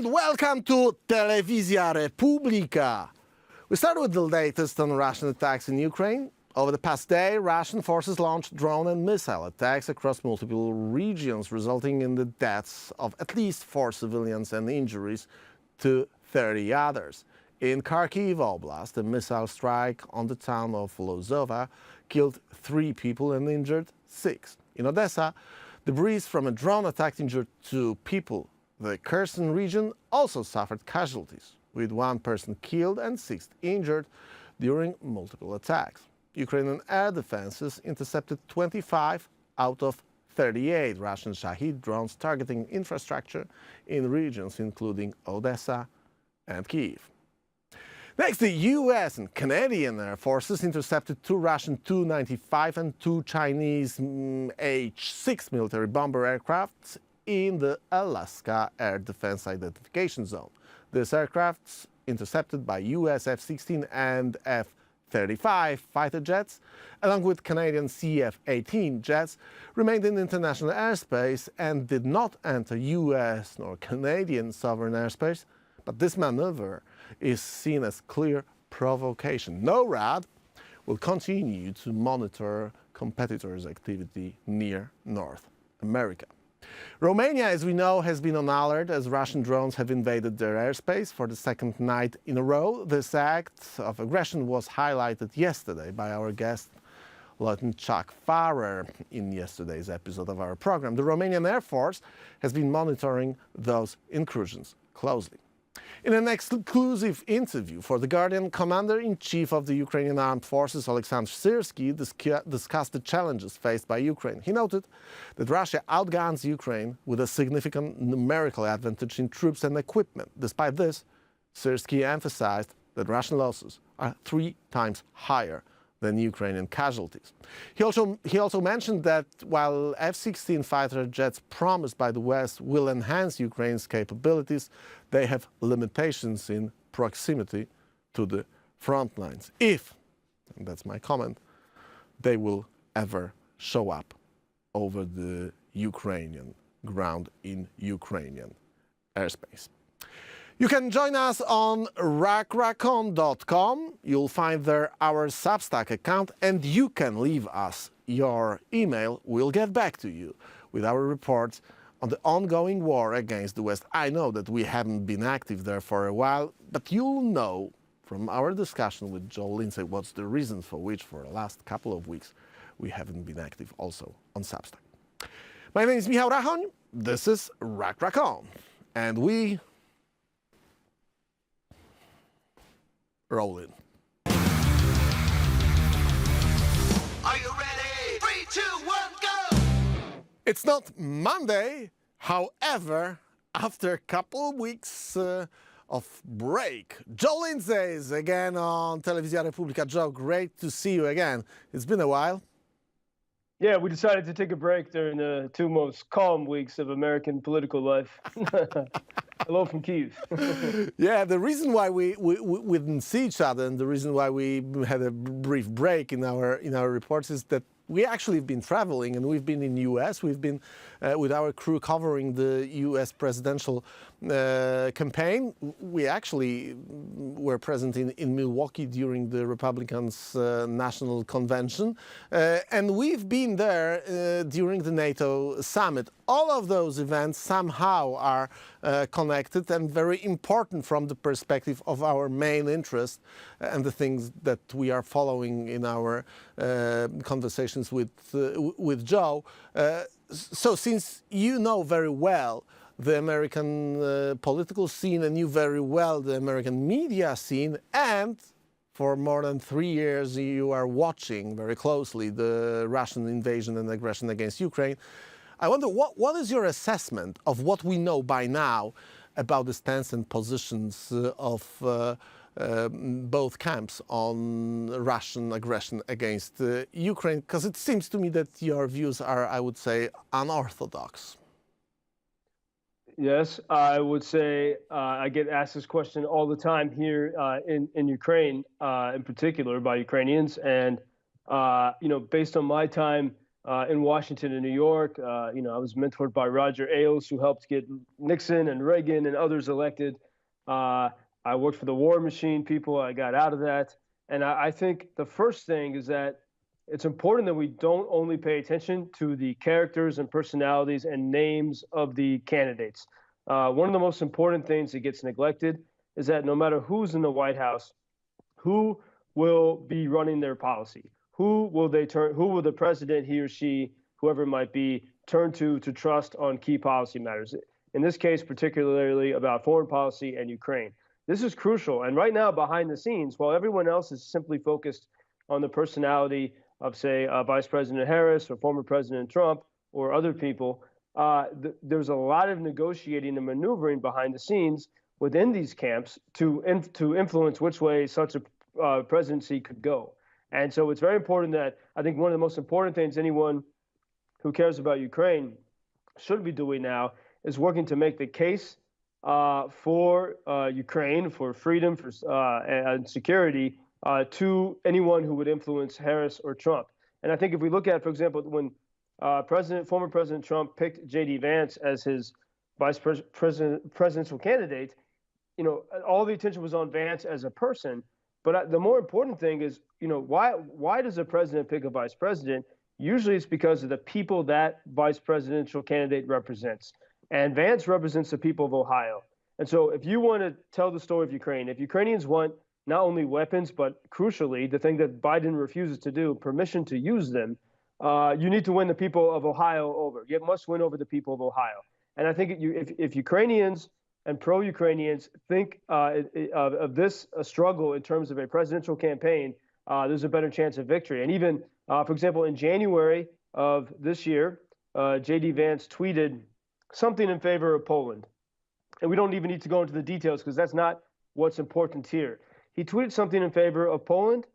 and welcome to Telewizja Republika. We start with the latest on Russian attacks in Ukraine. Over the past day, Russian forces launched drone and missile attacks across multiple regions, resulting in the deaths of at least 4 civilians and injuries to 30 others. In Kharkiv Oblast, a missile strike on the town of Lozova killed 3 people and injured 6. In Odessa, debris from a drone attack injured 2 people. The Kherson region also suffered casualties, with 1 person killed and 6 injured during multiple attacks. Ukrainian air defenses intercepted 25 out of 38 Russian Shahid drones targeting infrastructure in regions including Odessa and Kyiv. Next, the US and Canadian Air Forces intercepted 2 Russian Tu-95 and 2 Chinese H-6 military bomber aircrafts in the Alaska Air Defense Identification Zone. These aircrafts, intercepted by US F-16 and F-35 fighter jets, along with Canadian CF-18 jets, remained in international airspace and did not enter US nor Canadian sovereign airspace. But this maneuver is seen as clear provocation. NORAD will continue to monitor competitors' activity near North America. Romania, as we know, has been on alert as Russian drones have invaded their airspace for the 2nd night in a row. This act of aggression was highlighted yesterday by our guest, Lieutenant Chuck Farrer, in yesterday's episode of our program. The Romanian Air Force has been monitoring those incursions closely. In an exclusive interview for The Guardian, Commander-in-Chief of the Ukrainian Armed Forces, Oleksandr Syrsky, discussed the challenges faced by Ukraine. He noted that Russia outguns Ukraine with a significant numerical advantage in troops and equipment. Despite this, Syrsky emphasized that Russian losses are 3 times higher than Ukrainian casualties. He also mentioned that while F-16 fighter jets promised by the West will enhance Ukraine's capabilities, they have limitations in proximity to the front lines. If, and that's my comment, they will ever show up over the Ukrainian ground in Ukrainian airspace. You can join us on rackracon.com. You'll find there our Substack account, and you can leave us your email. We'll get back to you with our reports on the ongoing war against the West. I know that we haven't been active there for a while, but you'll know from our discussion with Joe Lindsley what's the reason for which for the last couple of weeks we haven't been active also on Substack. My name is Michał Rachon. This is Rackracon, and we roll in. Are you ready? 3, 2, 1, go! It's not Monday, however, after a couple of weeks of break, Joe Lindsley is again on Telewizja Republika. Joe, great to see you again. It's been a while. Yeah, we decided to take a break during the 2 most calm weeks of American political life. Hello from Kyiv. Yeah, the reason why we didn't see each other and the reason why we had a brief break in our reports is that we actually have been traveling, and we've been in the U.S. We've been with our crew covering the U.S. presidential campaign. We actually were present in Milwaukee during the Republicans' national convention, and we've been there during the NATO summit. All of those events somehow are connected and very important from the perspective of our main interest and the things that we are following in our conversations with Joe. So since you know very well the American political scene and you very well the American media scene, and for more than 3 years you are watching very closely the Russian invasion and aggression against Ukraine, I wonder what is your assessment of what we know by now about the stance and positions of both camps on Russian aggression against Ukraine? Because it seems to me that your views are, I would say, unorthodox. Yes, I would say I get asked this question all the time here in Ukraine, in particular by Ukrainians. And, based on my time in Washington and New York. I was mentored by Roger Ailes, who helped get Nixon and Reagan and others elected. I worked for the war machine people. I got out of that. And I think the first thing is that it's important that we don't only pay attention to the characters and personalities and names of the candidates. One of the most important things that gets neglected is that no matter who's in the White House, who will be running their policy? Who will the president, he or she, whoever it might be, turn to trust on key policy matters? In this case, particularly about foreign policy and Ukraine. This is crucial. And right now, behind the scenes, while everyone else is simply focused on the personality of, say, Vice President Harris or former President Trump or other people, there's a lot of negotiating and maneuvering behind the scenes within these camps to influence which way such a presidency could go. And so it's very important that I think one of the most important things anyone who cares about Ukraine should be doing now is working to make the case for Ukraine, for freedom, and security to anyone who would influence Harris or Trump. And I think if we look at, for example, when former President Trump picked J.D. Vance as his presidential candidate, all the attention was on Vance as a person. But the more important thing is, why does a president pick a vice president? Usually it's because of the people that vice presidential candidate represents. And Vance represents the people of Ohio. And so if you want to tell the story of Ukraine, if Ukrainians want not only weapons, but crucially, the thing that Biden refuses to do, permission to use them, you need to win the people of Ohio over. You must win over the people of Ohio. And I think if Ukrainians and pro-Ukrainians think of this struggle in terms of a presidential campaign, there's a better chance of victory. And even, for example, in January of this year, J.D. Vance tweeted something in favor of Poland. And we don't even need to go into the details because that's not what's important here. He tweeted something in favor of Poland,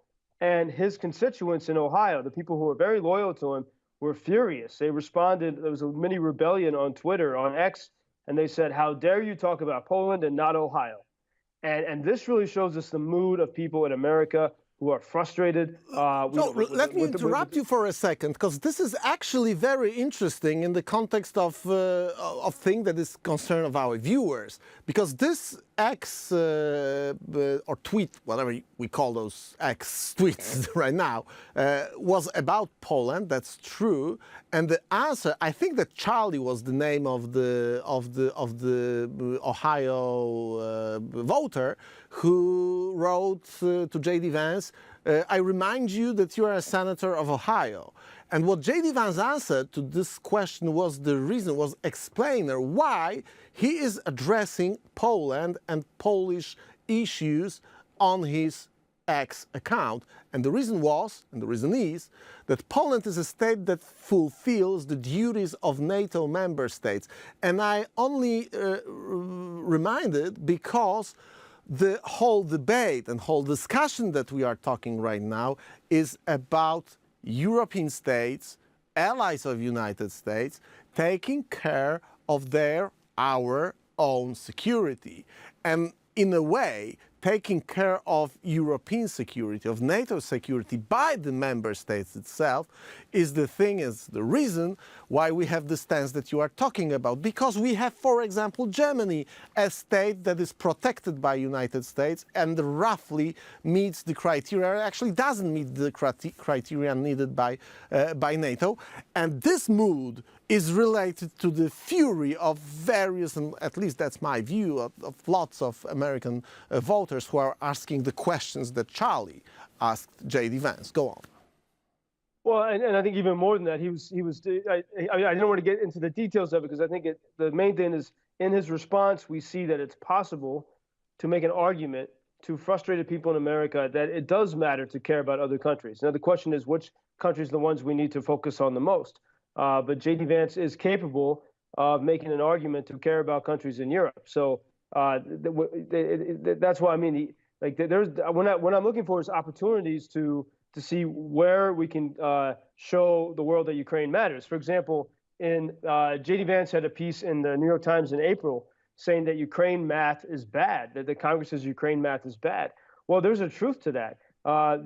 and his constituents in Ohio, the people who are very loyal to him, were furious. They responded. There was a mini rebellion on Twitter, on X, and they said, "How dare you talk about Poland and not Ohio?" And this really shows us the mood of people in America who are frustrated. Let me interrupt you for a second, because this is actually very interesting in the context of thing that is concern of our viewers. Because this X or tweet, whatever we call those X tweets right now, was about Poland. That's true. And the answer, I think that Charlie was the name of the Ohio voter who wrote to J.D. Vance, I remind you that you are a senator of Ohio. And what J.D. Vance answered to this question was explainer why he is addressing Poland and Polish issues on his X account. And the reason is that Poland is a state that fulfills the duties of NATO member states. And I only reminded because the whole debate and whole discussion that we are talking right now is about European states, allies of United States, taking care of our own security. And in a way, taking care of European security, of NATO security by the member states itself is the reason why we have the stance that you are talking about. Because we have, for example, Germany, a state that is protected by United States and roughly meets the criteria, actually doesn't meet the criteria needed by NATO. And this mood is related to the fury of various, and at least that's my view, of lots of American voters who are asking the questions that Charlie asked J.D. Vance. Go on. Well, and I think even more than that, I don't want to get into the details of it because I think the main thing is in his response, we see that it's possible to make an argument to frustrated people in America that it does matter to care about other countries. Now, the question is which countries are the ones we need to focus on the most. But J.D. Vance is capable of making an argument to care about countries in Europe. So that's why I mean, what I'm looking for is opportunities to see where we can show the world that Ukraine matters. For example, J.D. Vance had a piece in the New York Times in April saying that Ukraine math is bad, that the Congress's Ukraine math is bad. Well, there's a truth to that.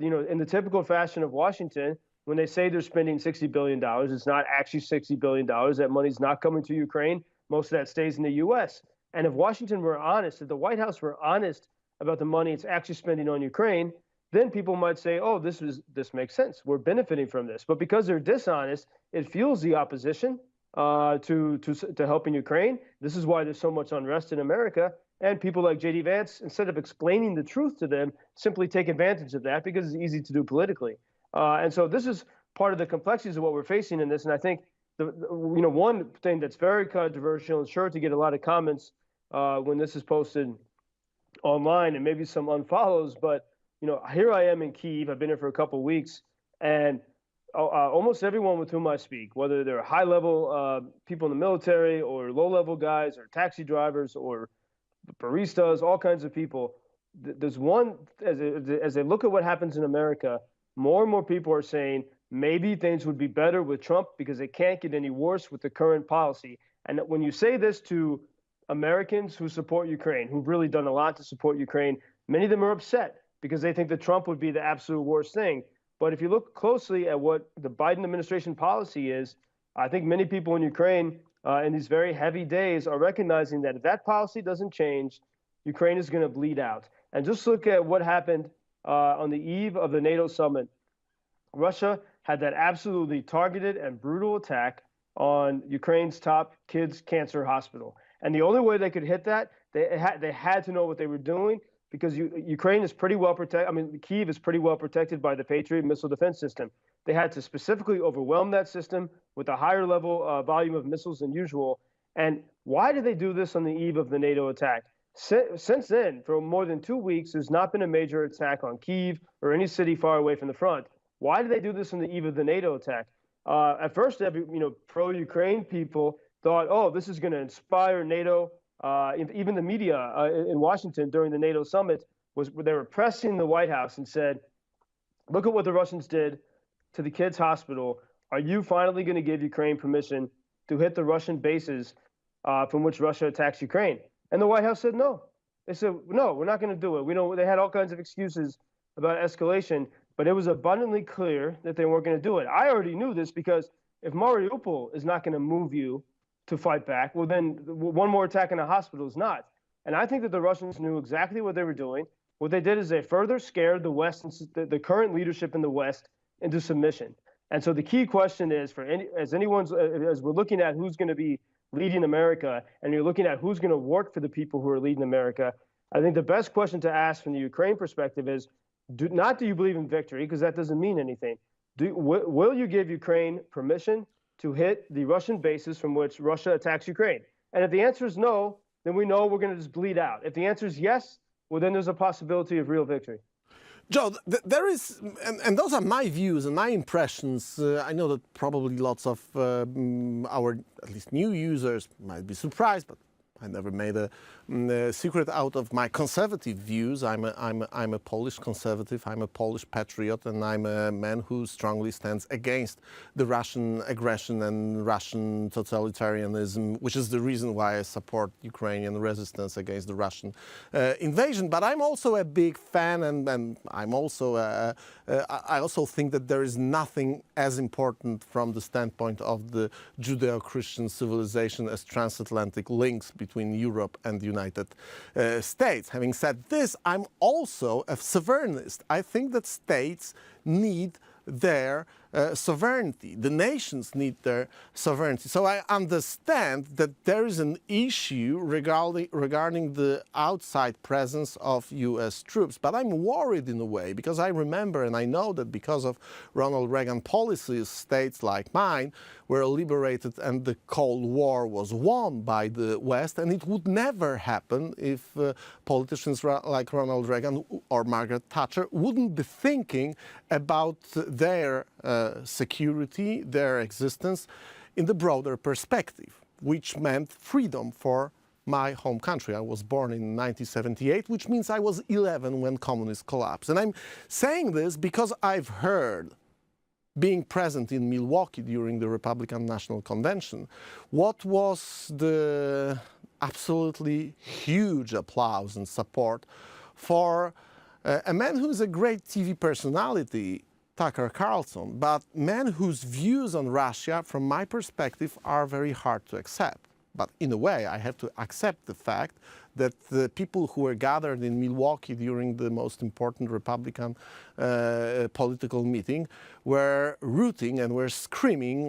In the typical fashion of Washington, when they say they're spending $60 billion, it's not actually $60 billion. That money's not coming to Ukraine. Most of that stays in the U.S. And if Washington were honest, if the White House were honest about the money it's actually spending on Ukraine, then people might say, oh, this makes sense. We're benefiting from this. But because they're dishonest, it fuels the opposition to helping Ukraine. This is why there's so much unrest in America. And people like J.D. Vance, instead of explaining the truth to them, simply take advantage of that because it's easy to do politically. And so this is part of the complexities of what we're facing in this. And I think one thing that's very controversial and sure to get a lot of comments when this is posted online and maybe some unfollows, but here I am in Kyiv. I've been here for a couple of weeks, and almost everyone with whom I speak, whether they're high-level people in the military or low-level guys or taxi drivers or baristas, all kinds of people, there's one, as they look at what happens in America, more and more people are saying maybe things would be better with Trump because it can't get any worse with the current policy. And when you say this to Americans who support Ukraine, who've really done a lot to support Ukraine, many of them are upset because they think that Trump would be the absolute worst thing. But if you look closely at what the Biden administration policy is, I think many people in Ukraine in these very heavy days are recognizing that if that policy doesn't change, Ukraine is going to bleed out. And just look at what happened on the eve of the NATO summit. Russia had that absolutely targeted and brutal attack on Ukraine's top kids' cancer hospital. And the only way they could hit that, they had to know what they were doing, because Ukraine is pretty well protected. I mean, Kyiv is pretty well protected by the Patriot missile defense system. They had to specifically overwhelm that system with a higher level volume of missiles than usual. And why did they do this on the eve of the NATO attack? Since then, for more than 2 weeks, there's not been a major attack on Kyiv or any city far away from the front. Why did they do this on the eve of the NATO attack? At first, pro-Ukraine people thought, oh, this is going to inspire NATO. Even the media in Washington during the NATO summit they were pressing the White House and said, look at what the Russians did to the kids' hospital. Are you finally going to give Ukraine permission to hit the Russian bases from which Russia attacks Ukraine? And the White House said no. They said, no, we're not going to do it. They had all kinds of excuses about escalation, but it was abundantly clear that they weren't going to do it. I already knew this because if Mariupol is not going to move you to fight back, well, then one more attack in a hospital is not. And I think that the Russians knew exactly what they were doing. What they did is they further scared the West, the current leadership in the West, into submission. And so the key question is, as we're looking at who's going to be leading America, and you're looking at who's going to work for the people who are leading America, I think the best question to ask from the Ukraine perspective is, do you believe in victory? Because that doesn't mean anything. Will you give Ukraine permission to hit the Russian bases from which Russia attacks Ukraine? And if the answer is no, then we know we're going to just bleed out. If the answer is yes, well, then there's a possibility of real victory. Joe, there is, and those are my views and my impressions. I know that probably lots of our, at least new users, might be surprised, but I never made a secret out of my conservative views. I'm a Polish conservative, I'm a Polish patriot, and I'm a man who strongly stands against the Russian aggression and Russian totalitarianism, which is the reason why I support Ukrainian resistance against the Russian invasion. But I'm also a big fan, and I'm also I also think that there is nothing as important from the standpoint of the Judeo-Christian civilization as transatlantic links between Europe and the United States. Having said this, I'm also a sovereignist. I think that states need their sovereignty. The nations need their sovereignty. So I understand that there is an issue regarding the outside presence of U.S. troops. But I'm worried in a way because I remember and I know that because of Ronald Reagan policies, states like mine were liberated and the Cold War was won by the West. And it would never happen if politicians like Ronald Reagan or Margaret Thatcher wouldn't be thinking about their security, their existence in the broader perspective, which meant freedom for my home country. I was born in 1978, which means I was 11 when communism collapsed. And I'm saying this because I've heard, being present in Milwaukee during the Republican National Convention, what was the absolutely huge applause and support for a man who is a great TV personality, Tucker Carlson, but men whose views on Russia, from my perspective, are very hard to accept. But in a way, I have to accept the fact that the people who were gathered in Milwaukee during the most important Republican political meeting were rooting and were screaming,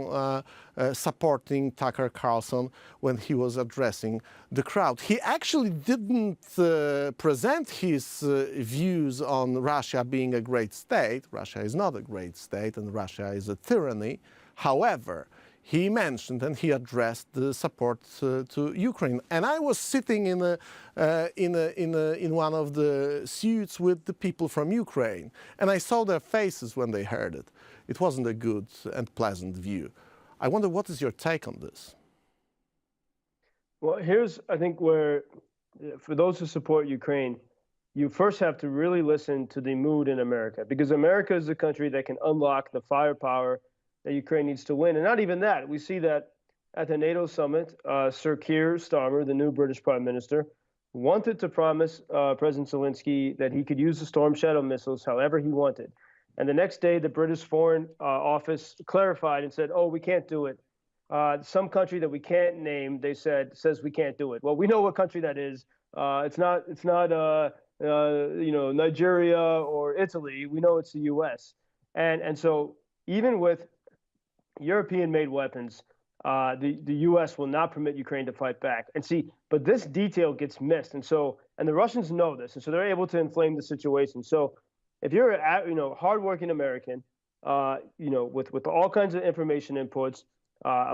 supporting Tucker Carlson when he was addressing the crowd. He actually didn't present his views on Russia being a great state. Russia is not a great state, and Russia is a tyranny. However, he mentioned and he addressed the support to Ukraine. And I was sitting in one of the suites with the people from Ukraine, and I saw their faces when they heard it. It wasn't a good and pleasant view. I wonder, what is your take on this? Well, here's, I think, where, for those who support Ukraine, you first have to really listen to the mood in America, because America is the country that can unlock the firepower that Ukraine needs to win. And not even that. We see that at the NATO summit, Sir Keir Starmer, the new British Prime Minister, wanted to promise President Zelensky that he could use the Storm Shadow missiles however he wanted. And the next day, the British Foreign Office clarified and said, oh, we can't do it. Some country that we can't name, they says we can't do it. Well, we know what country that is. It's not Nigeria or Italy. We know it's the U.S. And so even with European-made weapons, the U.S. will not permit Ukraine to fight back. And see, but this detail gets missed, and the Russians know this, and so they're able to inflame the situation. So, if you're a hardworking American, with all kinds of information inputs,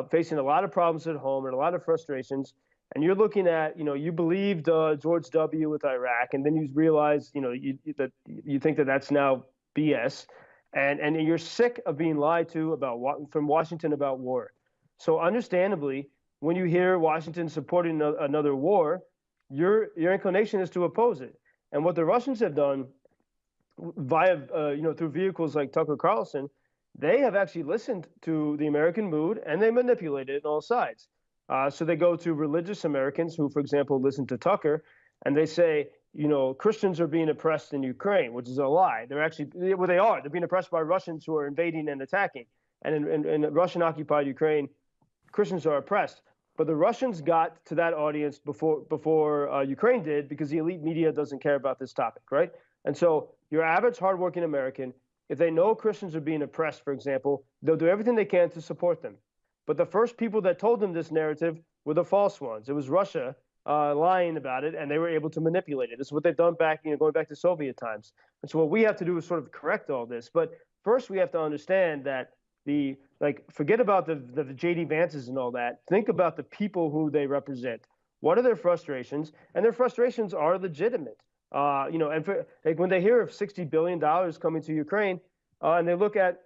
facing a lot of problems at home and a lot of frustrations, and you're looking at, you believed George W. with Iraq, and then you realize, that you think that that's now BS. And you're sick of being lied to from Washington about war. So understandably, when you hear Washington supporting another war, your inclination is to oppose it. And what the Russians have done via, through vehicles like Tucker Carlson, they have actually listened to the American mood and they manipulate it on all sides. So they go to religious Americans who, for example, listen to Tucker, and they say, Christians are being oppressed in Ukraine, which is a lie. They're actually, well, they are. They're being oppressed by Russians who are invading and attacking. And in Russian-occupied Ukraine, Christians are oppressed. But the Russians got to that audience before Ukraine did, because the elite media doesn't care about this topic, right? And so your average hardworking American, if they know Christians are being oppressed, for example, they'll do everything they can to support them. But the first people that told them this narrative were the false ones. It was Russia lying about it, and they were able to manipulate it. This is what they've done going back to Soviet times. And so what we have to do is sort of correct all this. But first, we have to understand that forget about the J.D. Vances and all that. Think about the people who they represent. What are their frustrations? And their frustrations are legitimate. And when they hear of $60 billion coming to Ukraine, and they look at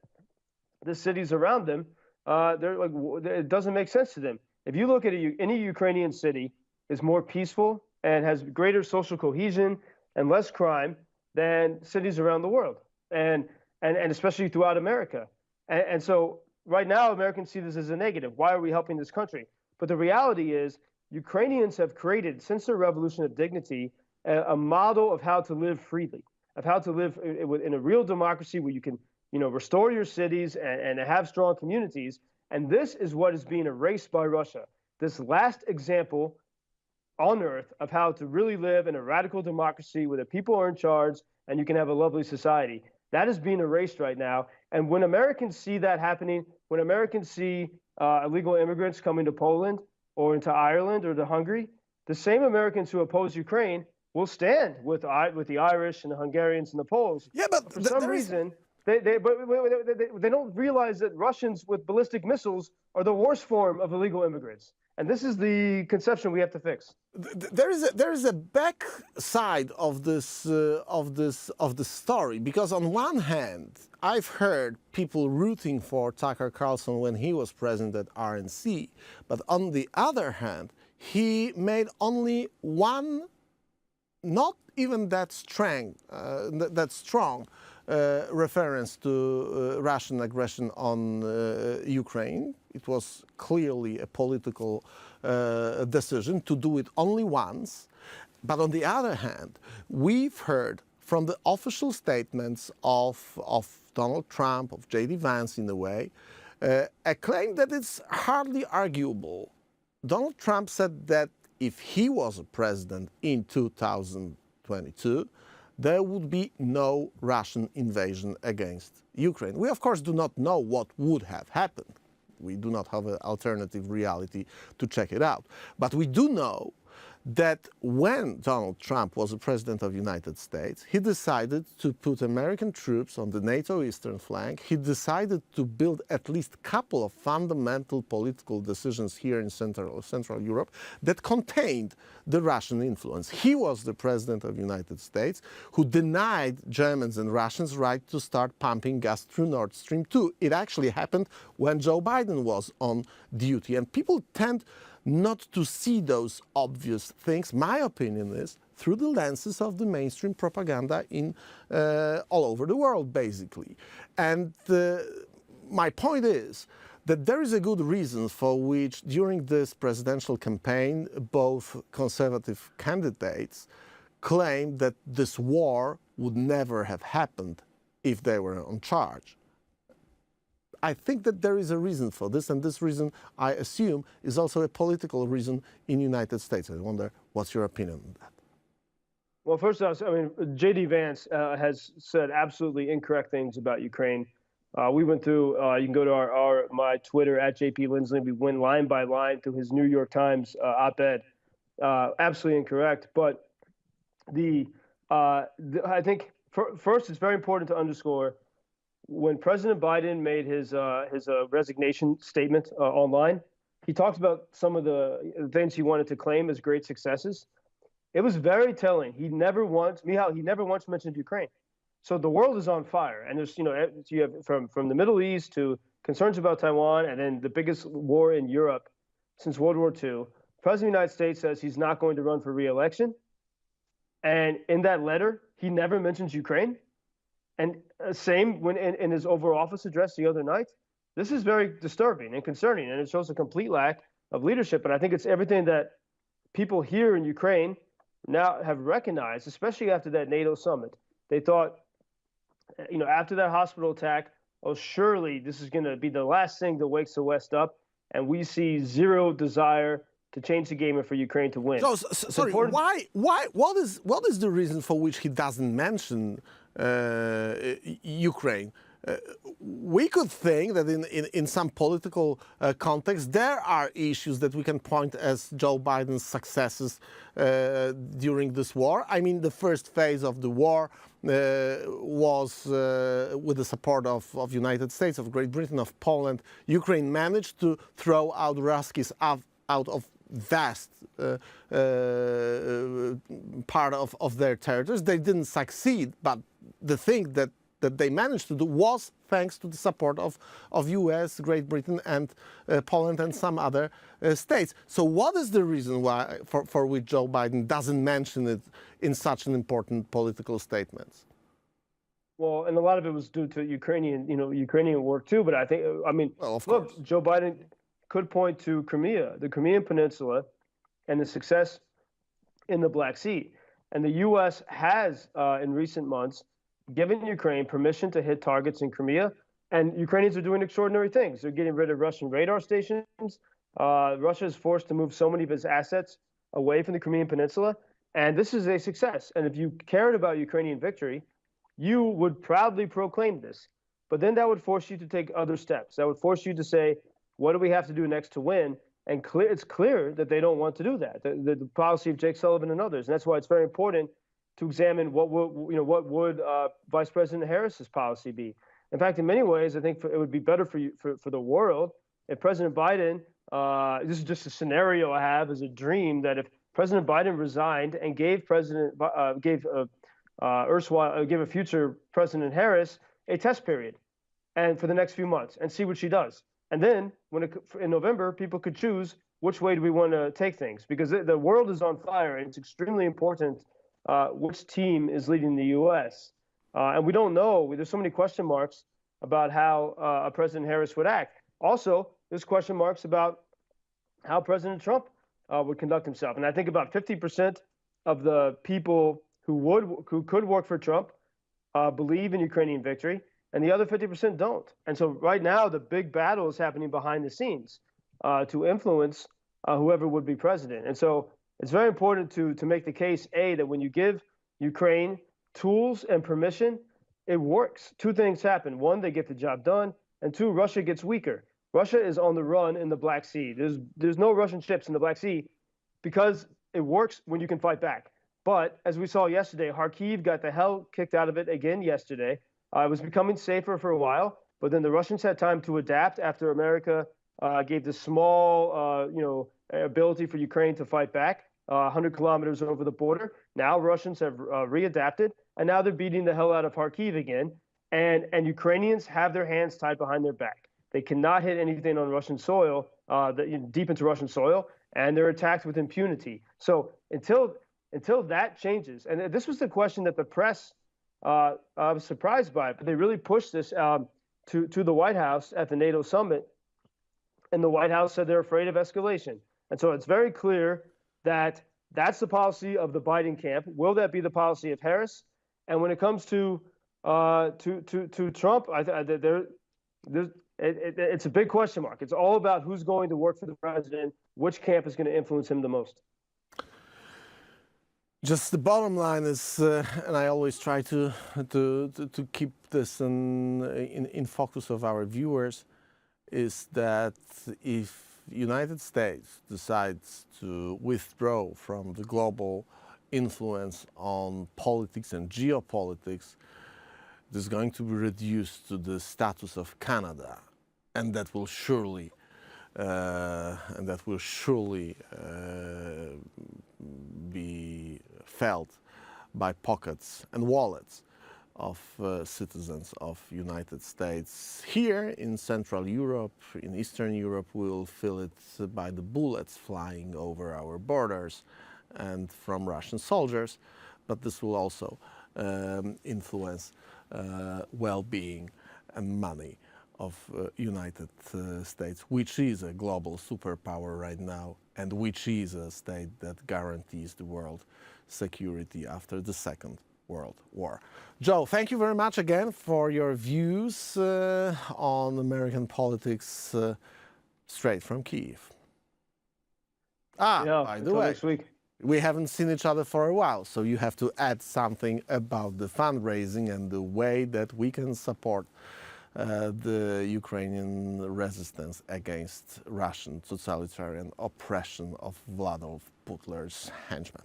the cities around them, they're like, it doesn't make sense to them. If you look at any Ukrainian city, is more peaceful and has greater social cohesion and less crime than cities around the world, and especially throughout America. And so right now, Americans see this as a negative. Why are we helping this country? But the reality is, Ukrainians have created, since the Revolution of Dignity, a model of how to live freely, of how to live in a real democracy where you can, restore your cities and have strong communities. And this is what is being erased by Russia. This last example on earth of how to really live in a radical democracy where the people are in charge and you can have a lovely society. That is being erased right now. And when Americans see that happening, when Americans see illegal immigrants coming to Poland or into Ireland or to Hungary, the same Americans who oppose Ukraine will stand with the Irish and the Hungarians and the Poles. Yeah, but for some reason, they don't realize that Russians with ballistic missiles are the worst form of illegal immigrants. And this is the conception we have to fix. There is a back side of this story, because on one hand, I've heard people rooting for Tucker Carlson when he was president at RNC, but on the other hand, he made only one, not even that strong reference to Russian aggression on Ukraine. It was clearly a political decision to do it only once. But on the other hand, we've heard from the official statements of Donald Trump, of J.D. Vance in a way, a claim that it's hardly arguable. Donald Trump said that if he was a president in 2022, there would be no Russian invasion against Ukraine. We, of course, do not know what would have happened. We do not have an alternative reality to check it out. But we do know that when Donald Trump was the president of the United States, he decided to put American troops on the NATO eastern flank. He decided to build at least a couple of fundamental political decisions here in Central Europe that contained the Russian influence. He was the president of the United States who denied Germans and Russians right to start pumping gas through Nord Stream 2. It actually happened when Joe Biden was on duty. And people tend not to see those obvious things, my opinion is, through the lenses of the mainstream propaganda in all over the world, basically. And my point is that there is a good reason for which, during this presidential campaign, both conservative candidates claimed that this war would never have happened if they were on charge. I think that there is a reason for this, and this reason, I assume, is also a political reason in the United States. I wonder, what's your opinion on that? Well, first off, I mean, J.D. Vance has said absolutely incorrect things about Ukraine. We went through, you can go to my Twitter, at JP Lindsley. We went line by line through his New York Times op-ed. Absolutely incorrect. But I think, first, it's very important to underscore when President Biden made his resignation statement online, he talked about some of the things he wanted to claim as great successes. It was very telling. He never once mentioned Ukraine. So the world is on fire, and there's you have from the Middle East to concerns about Taiwan, and then the biggest war in Europe since World War II. The President of the United States says he's not going to run for re-election, and in that letter he never mentions Ukraine. And same when in his Oval Office address the other night. This is very disturbing and concerning, and it shows a complete lack of leadership. And I think it's everything that people here in Ukraine now have recognized, especially after that NATO summit. They thought, after that hospital attack, oh, surely this is going to be the last thing that wakes the West up, and we see zero desire to change the game and for Ukraine to win. So, sorry, why? What is the reason for which he doesn't mention Ukraine? We could think that in some political context there are issues that we can point as Joe Biden's successes during this war. I mean, the first phase of the war was with the support of United States, of Great Britain, of Poland. Ukraine managed to throw out Ruskies out of vast part of their territories. They didn't succeed, but the thing that they managed to do was thanks to the support of US, Great Britain, and Poland and some other states. So what is the reason why for which Joe Biden doesn't mention it in such an important political statements? Well, and a lot of it was due to Ukrainian work too. But look, Joe Biden could point to Crimea, the Crimean Peninsula, and the success in the Black Sea. And the U.S. has, in recent months, given Ukraine permission to hit targets in Crimea. And Ukrainians are doing extraordinary things. They're getting rid of Russian radar stations. Russia is forced to move so many of its assets away from the Crimean Peninsula. And this is a success. And if you cared about Ukrainian victory, you would proudly proclaim this. But then that would force you to take other steps. That would force you to say, what do we have to do next to win? And it's clear that they don't want to do that. The policy of Jake Sullivan and others, and that's why it's very important to examine what would Vice President Harris's policy be. In fact, in many ways, I think it would be better for the world if President Biden. This is just a scenario I have as a dream that if President Biden resigned and gave a future President Harris a test period, and for the next few months, and see what she does. And then, in November, people could choose which way do we want to take things, because the world is on fire, and it's extremely important which team is leading the U.S. And we don't know. There's so many question marks about how President Harris would act. Also, there's question marks about how President Trump would conduct himself. And I think about 50% of the people who could work for Trump believe in Ukrainian victory, and the other 50% don't. And so right now, the big battle is happening behind the scenes to influence whoever would be president. And so it's very important to make the case, A, that when you give Ukraine tools and permission, it works. Two things happen. One, they get the job done, and two, Russia gets weaker. Russia is on the run in the Black Sea. There's no Russian ships in the Black Sea because it works when you can fight back. But as we saw yesterday, Kharkiv got the hell kicked out of it again yesterday. It was becoming safer for a while, but then the Russians had time to adapt after America gave the small, ability for Ukraine to fight back 100 kilometers over the border. Now Russians have readapted, and now they're beating the hell out of Kharkiv again. And Ukrainians have their hands tied behind their back. They cannot hit anything on Russian soil, deep into Russian soil, and they're attacked with impunity. So until that changes, and this was the question that the press was surprised by, but they really pushed this to the White House at the NATO summit, and the White House said they're afraid of escalation. And so it's very clear that that's the policy of the Biden camp. Will that be the policy of Harris? And when it comes to Trump, it's a big question mark. It's all about who's going to work for the president, which camp is going to influence him the most. Just the bottom line is, and I always try to keep this in focus of our viewers, is that if United States decides to withdraw from the global influence on politics and geopolitics, it is going to be reduced to the status of Canada, and that will surely be felt by pockets and wallets of citizens of United States. Here in Central Europe, in Eastern Europe, we'll feel it by the bullets flying over our borders and from Russian soldiers, but this will also influence well-being and money of United States, which is a global superpower right now, and which is a state that guarantees the world security after the Second World War. Joe, thank you very much again for your views on American politics straight from Kyiv. By the way, next week. We haven't seen each other for a while, so you have to add something about the fundraising and the way that we can support the Ukrainian resistance against Russian totalitarian oppression of Vladimir Putin's henchmen.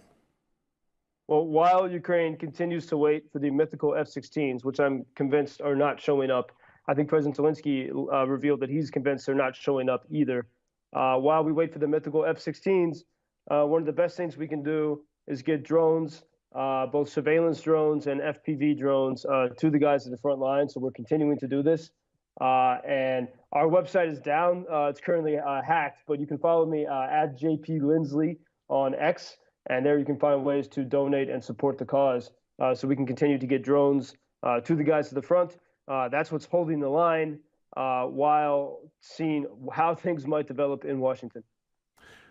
Well, while Ukraine continues to wait for the mythical F-16s, which I'm convinced are not showing up, I think President Zelensky revealed that he's convinced they're not showing up either. While we wait for the mythical F-16s, one of the best things we can do is get drones, both surveillance drones and FPV drones, to the guys at the front line. So we're continuing to do this. And our website is down. It's currently hacked, but you can follow me at JP Lindsley on X. And there you can find ways to donate and support the cause so we can continue to get drones to the guys at the front. That's what's holding the line while seeing how things might develop in Washington.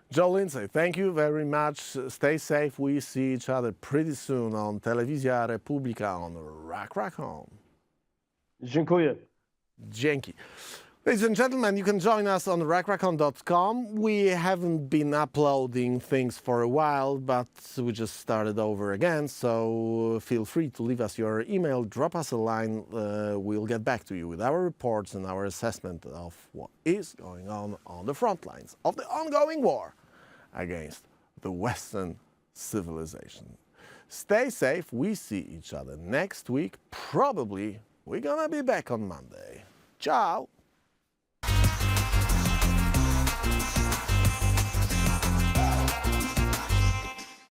Joe Lindsley, thank you very much. Stay safe. We see each other pretty soon on Telewizja Republika on Rachon. Dziękuję. Dzięki. Ladies and gentlemen, you can join us on rackracon.com. We haven't been uploading things for a while, but we just started over again, so feel free to leave us your email, drop us a line. We'll get back to you with our reports and our assessment of what is going on the front lines of the ongoing war against the Western civilization. Stay safe. We see each other next week. Probably we're gonna be back on Monday. Ciao.